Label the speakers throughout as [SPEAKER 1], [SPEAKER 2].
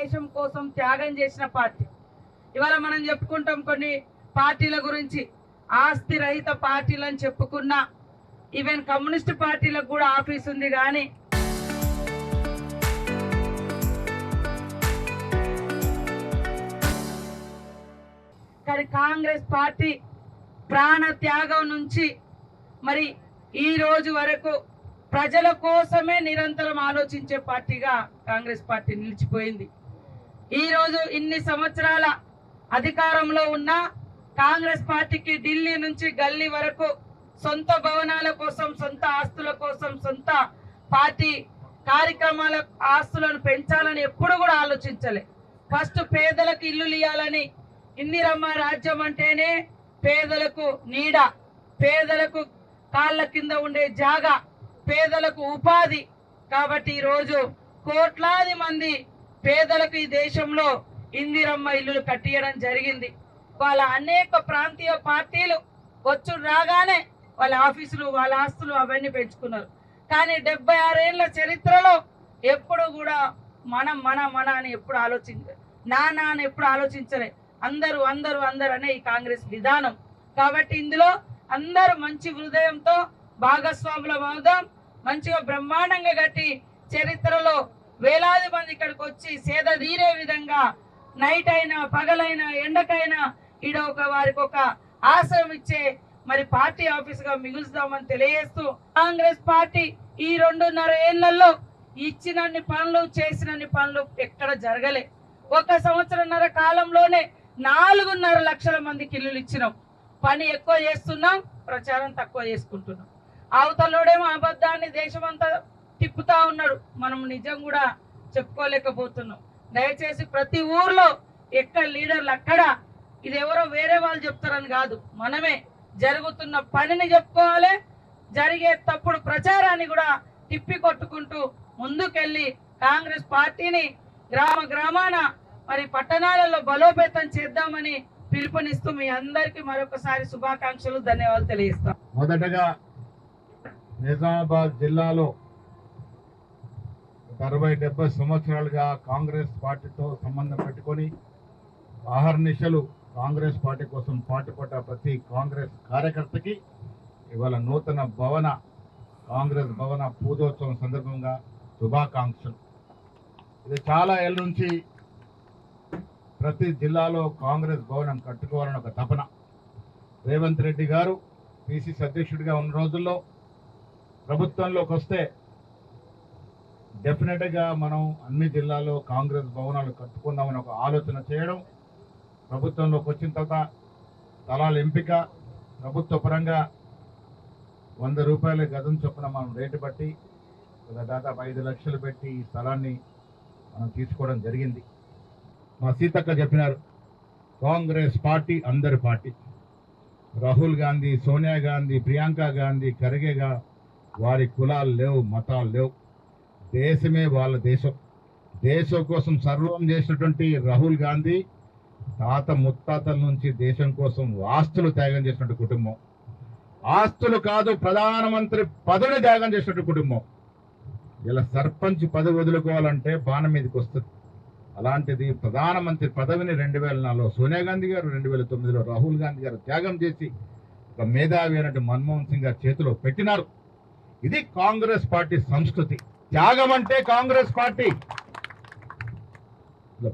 [SPEAKER 1] దేశం కోసం త్యాగం చేసిన పార్టీ. ఇవాళ మనం చెప్పుకుంటాం కొన్ని పార్టీల గురించి, ఆస్తి రహిత పార్టీలు అని చెప్పుకున్నా, ఈవెన్ కమ్యూనిస్ట్ పార్టీలకు కూడా ఆఫీస్ ఉంది. కానీ కాంగ్రెస్ పార్టీ ప్రాణ త్యాగం నుంచి మరి ఈ రోజు వరకు ప్రజల కోసమే నిరంతరం ఆలోచించే పార్టీగా కాంగ్రెస్ పార్టీ నిలిచిపోయింది. ఈ రోజు ఇన్ని సంవత్సరాల అధికారంలో ఉన్న కాంగ్రెస్ పార్టీకి ఢిల్లీ నుంచి గల్లీ వరకు సొంత భవనాల కోసం, సొంత ఆస్తుల కోసం, సొంత పార్టీ కార్యక్రమాల ఆస్తులను పెంచాలని ఎప్పుడు కూడా ఆలోచించలే. ఫస్ట్ పేదలకు ఇల్లులు ఇవ్వాలని, ఇందిరమ్మ రాజ్యం అంటేనే పేదలకు నీడ, పేదలకు కాళ్ళ కింద ఉండే జాగా, పేదలకు ఉపాధి. కాబట్టి ఈరోజు కోట్లాది మంది పేదలకు ఈ దేశంలో ఇందిరమ్మ ఇల్లులు కట్టియడం జరిగింది. వాళ్ళ అనేక ప్రాంతీయ పార్టీలు వచ్చు రాగానే వాళ్ళ ఆఫీసులు, వాళ్ళ ఆస్తులు అవన్నీ పెంచుకున్నారు. కానీ 76 ఏళ్ల చరిత్రలో ఎప్పుడు కూడా మనం మన మన అని ఎప్పుడు నా అని ఎప్పుడు ఆలోచించలే. అందరూ అందరూ అందరూ అనే ఈ కాంగ్రెస్ విధానం. కాబట్టి ఇందులో అందరూ మంచి హృదయంతో భాగస్వాములం అవుదాం. మంచిగా బ్రహ్మాండంగా కట్టి చరిత్రలో వేలాది మంది ఇక్కడికి వచ్చి సేద తీరే విధంగా నైట్ అయినా పగలైనా ఎండకైనా ఈడ వారికి ఒక ఆశ్రయం ఇచ్చే మరి పార్టీ ఆఫీస్ గా మిగులుస్తామని తెలియజేస్తూ, కాంగ్రెస్ పార్టీ ఈ 2.5 ఏళ్లలో ఇచ్చినన్ని పనులు, చేసినన్ని పనులు ఎక్కడ జరగలే. 1 సంవత్సరంన్నర కాలంలోనే 4.5 లక్షల మందికి ఇల్లులు ఇచ్చినాం. పని ఎక్కువ చేస్తున్నాం, ప్రచారం తక్కువ చేసుకుంటున్నాం. అవతలోడేమో అబద్ధాన్ని దేశమంతా తిప్పుతా ఉన్నాడు, మనం నిజం కూడా చెప్పుకోలేకపోతున్నాం. దయచేసి ప్రతి ఊర్లో ఎక్కడ లీడర్లు అక్కడ, ఇది ఎవరో వేరే వాళ్ళు చెప్తారని కాదు, మనమే జరుగుతున్న పనిని చెప్పుకోవాలి. జరిగే తప్పుడు ప్రచారాన్ని కూడా తిప్పి కొట్టుకుంటూ ముందుకెళ్ళి కాంగ్రెస్ పార్టీని గ్రామ గ్రామాన మరి పట్టణాలలో బలోపేతం చేద్దామని పిలుపునిస్తూ మీ అందరికీ మరొకసారి శుభాకాంక్షలు, ధన్యవాదాలు తెలియజేస్తాం.
[SPEAKER 2] మొదటగా నిజామాబాద్ జిల్లాలో 60-70 సంవత్సరాలుగా కాంగ్రెస్ పార్టీతో సంబంధం పెట్టుకొని ఆహర్నిశలు కాంగ్రెస్ పార్టీ కోసం పాటుపడ్డ ప్రతి కాంగ్రెస్ కార్యకర్తకి ఇవాళ నూతన కాంగ్రెస్ భవన పూజోత్సవం సందర్భంగా శుభాకాంక్షలు. ఇది చాలా ఏళ్ళ నుంచి ప్రతి జిల్లాలో కాంగ్రెస్ భవనం కట్టుకోవాలని ఒక తపన. రేవంత్ రెడ్డి గారు పిసిసి అధ్యక్షుడిగా ఉన్న రోజుల్లో ప్రభుత్వంలోకి వస్తే డెఫినెట్గా మనం అన్ని జిల్లాల్లో కాంగ్రెస్ భవనాలు కట్టుకుందామని ఒక ఆలోచన చేయడం, ప్రభుత్వంలోకి వచ్చిన తర్వాత స్థలాల ఎంపిక, ప్రభుత్వ పరంగా 100 రూపాయల గజం చొప్పున మనం రేటు బట్టి దాదాపు 5 లక్షలు పెట్టి ఈ స్థలాన్ని మనం తీసుకోవడం జరిగింది. మా సీతక్క చెప్పినారు, కాంగ్రెస్ పార్టీ అందరి పార్టీ. రాహుల్ గాంధీ, సోనియా గాంధీ, ప్రియాంక గాంధీ, ఖర్గేగా వారి కులాలు లేవు, మతాలు లేవు. దేశమే వాళ్ళ దేశం. దేశం కోసం సర్వం చేసినటువంటి రాహుల్ గాంధీ తాత ముత్తాతల నుంచి దేశం కోసం ఆస్తులు త్యాగం చేసినటువంటి కుటుంబం. ఆస్తులు కాదు, ప్రధానమంత్రి పదవిని త్యాగం చేసినటువంటి కుటుంబం. ఇలా సర్పంచ్ పదవి వదులుకోవాలంటే బాణం మీదకి వస్తుంది. అలాంటిది ప్రధానమంత్రి పదవిని 2004లో సోనియా గాంధీ గారు, 2009లో రాహుల్ గాంధీ గారు త్యాగం చేసి ఒక మేధావి అయినట్టు మన్మోహన్ సింగ్ గారి చేతిలో పెట్టినారు. ఇది కాంగ్రెస్ పార్టీ సంస్కృతి. త్యాగం అంటే కాంగ్రెస్ పార్టీ.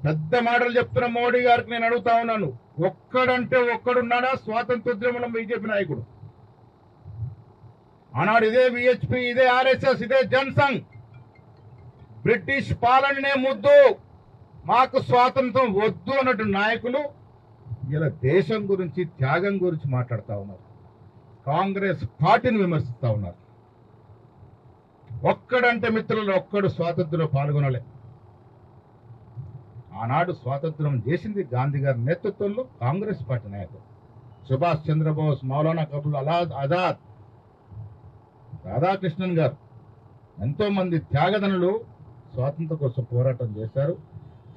[SPEAKER 2] పెద్ద మాటలు చెప్తున్న మోడీ గారికి నేను అడుగుతా ఉన్నాను, ఒక్కడంటే ఒక్కడున్నాడా స్వాతంత్రోద్యమంలో బీజేపీ నాయకుడు? ఆనాడు ఇదే విహెచ్పి, ఇదే ఆర్ఎస్ఎస్, ఇదే జనసంఘ్ బ్రిటిష్ పాలననే ముద్దు, మాకు స్వాతంత్రం వద్దు అన్నట్టు నాయకులు ఇలా దేశం గురించి, త్యాగం గురించి మాట్లాడుతూ ఉన్నారు. కాంగ్రెస్ పార్టీని విమర్శిస్తూ ఉన్నారు. ఒక్కడంటే మిత్రులు ఒక్కడు స్వాతంత్రంలో పాల్గొనలే. ఆనాడు స్వాతంత్రం చేసింది గాంధీ గారి నేతృత్వంలో కాంగ్రెస్ పార్టీ నాయకులు. సుభాష్ చంద్రబోస్, మౌలానా అబుల్ ఆజాద్, రాధాకృష్ణన్ గారు, ఎంతో మంది త్యాగదనులు స్వాతంత్రం కోసం పోరాటం చేశారు.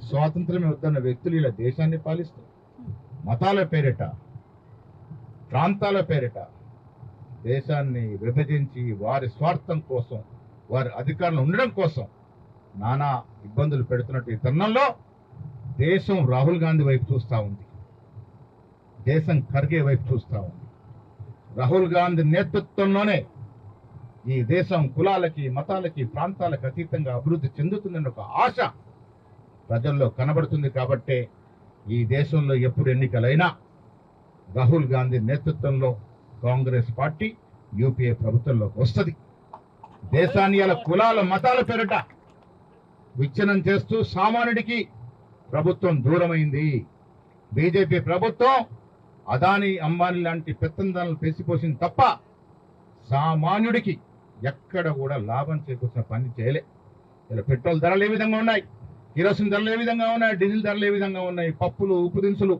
[SPEAKER 2] స్వాతంత్రమే వద్దన్న వ్యక్తులు ఇలా దేశాన్ని పాలిస్తూ మతాల పేరిట, ప్రాంతాల పేరిట దేశాన్ని విభజించి వారి స్వార్థం కోసం, వారి అధికారంలో ఉండడం కోసం నానా ఇబ్బందులు పెడుతున్నట్టు ఈ తరుణంలో దేశం రాహుల్ గాంధీ వైపు చూస్తూ ఉంది, దేశం ఖర్గే వైపు చూస్తూ ఉంది. రాహుల్ గాంధీ నేతృత్వంలోనే ఈ దేశం కులాలకి, మతాలకి, ప్రాంతాలకు అతీతంగా అభివృద్ధి చెందుతుందన్న ఒక ఆశ ప్రజల్లో కనబడుతుంది. కాబట్టే ఈ దేశంలో ఎప్పుడు ఎన్నికలైనా రాహుల్ గాంధీ నేతృత్వంలో కాంగ్రెస్ పార్టీ యూపీఏ ప్రభుత్వంలోకి వస్తుంది. దేశాన్ని ఇలా కులాల మతాల పేరిట విచ్ఛిన్నం చేస్తూ సామాన్యుడికి ప్రభుత్వం దూరమైంది. బీజేపీ ప్రభుత్వం అదానీ, అంబానీ లాంటి పెత్తందాలను పేసిపోసింది తప్ప సామాన్యుడికి ఎక్కడ కూడా లాభం చేకూర్చిన పని చేయలే. ఇలా పెట్రోల్ ధరలు ఏ విధంగా ఉన్నాయి, కిరోసిన్ ధరలు ఏ విధంగా ఉన్నాయి, డీజిల్ ధరలు ఏ విధంగా ఉన్నాయి, పప్పులు, ఉప్పు దినుసులు,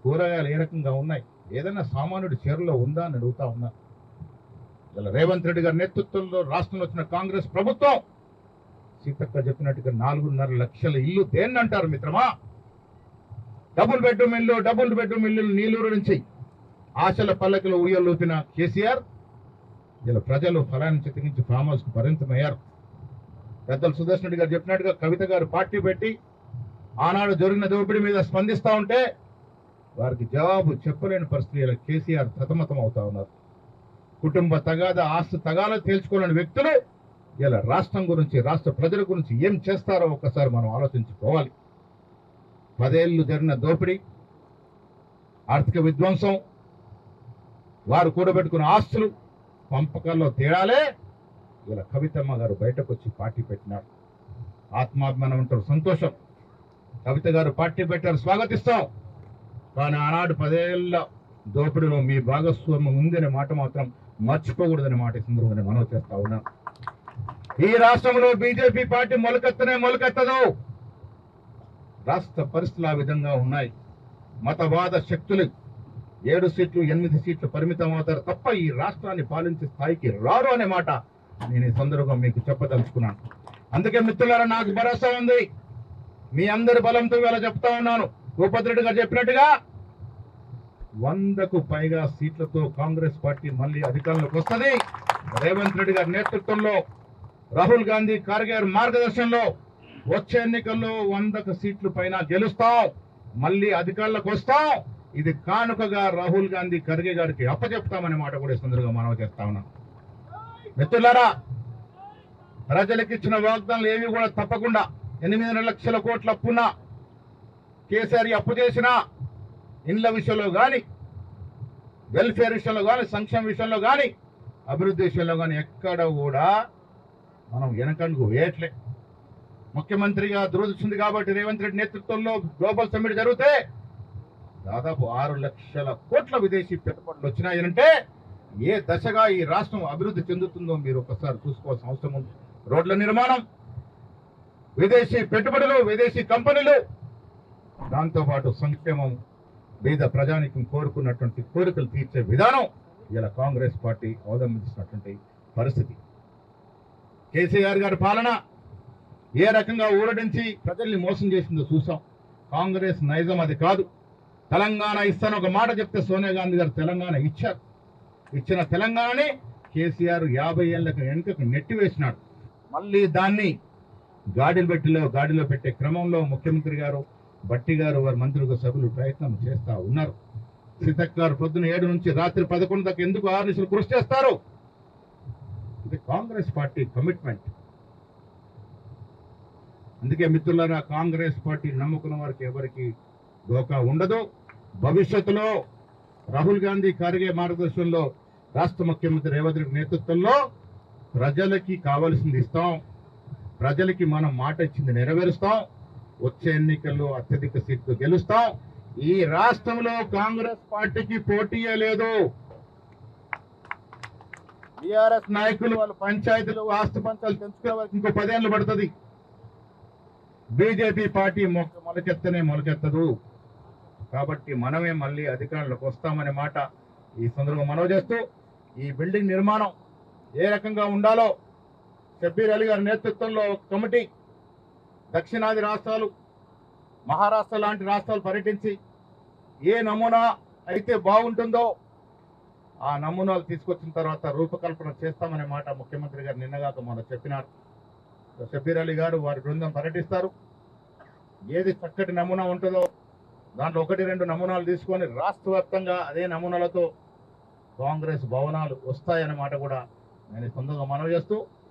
[SPEAKER 2] కూరగాయలు ఏ రకంగా ఉన్నాయి, ఏదైనా సామాన్యుడి చీరలో ఉందా అని అడుగుతా ఉన్నా. ఇలా రేవంత్ రెడ్డి గారి నేతృత్వంలో రాష్ట్రంలో వచ్చిన కాంగ్రెస్ ప్రభుత్వం సీతక్క చెప్పినట్టుగా 4.5 లక్షల ఇల్లు దేన్నంటారు మిత్రమా? డబుల్ బెడ్రూమ్ ఇల్లు నీలూరు నుంచి ఆశల పల్లకిలో ఊయలూపిన కేసీఆర్ ఇలా ప్రజలు ఫలాన్ని చిత్తగించి ఫామ్ హౌస్ కు పరిమితమయ్యారు. పెద్దలు సుదర్శన్ రెడ్డి గారు చెప్పినట్టుగా కవిత గారు పార్టీ పెట్టి ఆనాడు జరిగిన దోపిడీ మీద స్పందిస్తూ ఉంటే వారికి జవాబు చెప్పలేని పరిస్థితి కేసీఆర్ సతమతం అవుతా ఉన్నారు. కుటుంబ తగాదా, ఆస్తి తగాదా తేల్చుకోలేని వ్యక్తులు ఇలా రాష్ట్రం గురించి, రాష్ట్ర ప్రజల గురించి ఏం చేస్తారో ఒక్కసారి మనం ఆలోచించుకోవాలి. 10 ఏళ్ళు జరిగిన దోపిడీ, ఆర్థిక విధ్వంసం, వారు కూడబెట్టుకున్న ఆస్తులు పంపకాల్లో తేడాలే ఇలా కవితమ్మ గారు బయటకు వచ్చి పార్టీ పెట్టినారు. ఆత్మాభిమానం అంటారు, సంతోషం. కవిత గారు పార్టీ పెట్టారు, స్వాగతిస్తాం. కానీ ఆనాడు 10 ఏళ్ల దోపిడీలో మీ భాగస్వామ్యం ఉందనే మాట మాత్రం మర్చిపోకూడదనే మాట ఈ సందర్భంగా మనవి చేస్తా ఉన్నాం. ఈ రాష్ట్రంలో బీజేపీ పార్టీ మొలకెత్తదు. రాష్ట్ర పరిస్థితులు ఆ విధంగా ఉన్నాయి. మతవాద శక్తులు 7 సీట్లు 8 సీట్లు పరిమితం అవుతారు తప్ప ఈ రాష్ట్రాన్ని పాలించే స్థాయికి రారు అనే మాట నేను ఈ సందర్భంగా మీకు చెప్పదలుచుకున్నాను. అందుకే మిత్రులారా, నాకు భరోసా ఉంది. మీ అందరి బలంతో ఇలా చెప్తా ఉన్నాను. భూపతిరెడ్డి గారు చెప్పినట్టుగా 100కు పైగా సీట్లతో కాంగ్రెస్ పార్టీ మళ్ళీ అధికారంలోకి వస్తుంది. రేవంత్ రెడ్డి గారి నేతృత్వంలో, రాహుల్ గాంధీ ఖర్గే గారి మార్గదర్శనంలో వచ్చే ఎన్నికల్లో 100కు సీట్లు పైన గెలుస్తాం, మళ్ళీ అధికారంలోకి వస్తాం. ఇది కానుకగా రాహుల్ గాంధీ ఖర్గే గారికి అప్పచెప్తామనే మాట కూడా ఈ సందర్భంగా మనవి చేస్తా ఉన్నాం. మిత్రులారా, ప్రజలకు ఇచ్చిన వాగ్దానాలు ఏవి కూడా తప్పకుండా 8 లక్షల కోట్ల అప్పున్న కేసీఆర్ అప్పు చేసిన ఇండ్ల విషయంలో కానీ, వెల్ఫేర్ విషయంలో కానీ, సంక్షేమ విషయంలో కానీ, అభివృద్ధి విషయంలో కానీ ఎక్కడ కూడా మనం వెనకడుగు వేయట్లే. ముఖ్యమంత్రిగా దురదృష్టి కాబట్టి రేవంత్ రెడ్డి నేతృత్వంలో గ్లోబల్ సమ్మిట్ జరిగితే దాదాపు 6 లక్షల కోట్ల విదేశీ పెట్టుబడులు వచ్చినాయంటే ఏ దశగా ఈ రాష్ట్రం అభివృద్ధి చెందుతుందో మీరు ఒకసారి చూసుకోవాల్సిన అవసరం ఉంది. రోడ్ల నిర్మాణం, విదేశీ పెట్టుబడులు, విదేశీ కంపెనీలు, దాంతోపాటు సంక్షేమం, పేద ప్రజానికం కోరుకున్నటువంటి కోరికలు తీర్చే విధానం ఇలా కాంగ్రెస్ పార్టీ అవలంబించినటువంటి పరిస్థితి. కేసీఆర్ గారి పాలన ఏ రకంగా ఊరడించి ప్రజల్ని మోసం చేసిందో చూసాం. కాంగ్రెస్ నైజం అది కాదు. తెలంగాణ ఇస్తాను ఒక మాట చెప్తే సోనియా గాంధీ గారు తెలంగాణ ఇచ్చారు. ఇచ్చిన తెలంగాణని కేసీఆర్ 50 ఏళ్లకు వెనుకకు నెట్టివేసినాడు. మళ్ళీ దాన్ని గాడిలో పెట్టే క్రమంలో ముఖ్యమంత్రి గారు, బట్టి గారు, వారి మంత్రులు, సభ్యులు ప్రయత్నం చేస్తా ఉన్నారు. సీతక్క గారు పొద్దున 7 నుంచి రాత్రి 11 దాకా ఎందుకు 6 నిమిషాలు కృషి చేస్తారు? ఇది కాంగ్రెస్ పార్టీ కమిట్మెంట్. అందుకే మిత్రులారా, కాంగ్రెస్ పార్టీ నమ్ముకున్న వారికి ఎవరికి దోకా ఉండదు. భవిష్యత్తులో రాహుల్ గాంధీ ఖర్గే మార్గదర్శనంలో రాష్ట్ర ముఖ్యమంత్రి రేవంత్ రెడ్డి నేతృత్వంలో ప్రజలకి కావాల్సింది ఇస్తాం, ప్రజలకి మనం మాట ఇచ్చింది నెరవేరుస్తాం, వచ్చే ఎన్నికల్లో అత్యధిక సీట్లు గెలుస్తాం. ఈ రాష్ట్రంలో కాంగ్రెస్ పార్టీకి పోటీయే లేదు. టీఆర్ఎస్ నాయకులు వాళ్ళ పంచాయతీలు, ఆస్తి పంచాలు తెంచుకునే వారికి ఇంకో 10 ఏళ్ళు పడుతుంది. బీజేపీ పార్టీ మొలకెత్తదు. కాబట్టి మనమే మళ్ళీ అధికారంలోకి వస్తామనే మాట ఈ సందర్భంగా మనవి చేస్తూ, ఈ బిల్డింగ్ నిర్మాణం ఏ రకంగా ఉండాలో షబ్బీర్ అలీ గారి నేతృత్వంలో ఒక కమిటీ దక్షిణాది రాష్ట్రాలు, మహారాష్ట్ర లాంటి రాష్ట్రాలు పర్యటించి ఏ నమూనా అయితే బాగుంటుందో ఆ నమూనాలు తీసుకొచ్చిన తర్వాత రూపకల్పన చేస్తామనే మాట ముఖ్యమంత్రి గారు నిన్నగాక మొన్న చెప్పినారు. షబ్బీర్ అలీ గారు, వారి బృందం పర్యటిస్తారు. ఏది చక్కటి నమూనా ఉంటుందో దాంట్లో 1-2 నమూనాలు తీసుకొని రాష్ట్ర వ్యాప్తంగా అదే నమూనాలతో కాంగ్రెస్ భవనాలు వస్తాయన్నమాట కూడా నేను ఈ సందర్భంగా మనవి చేస్తూ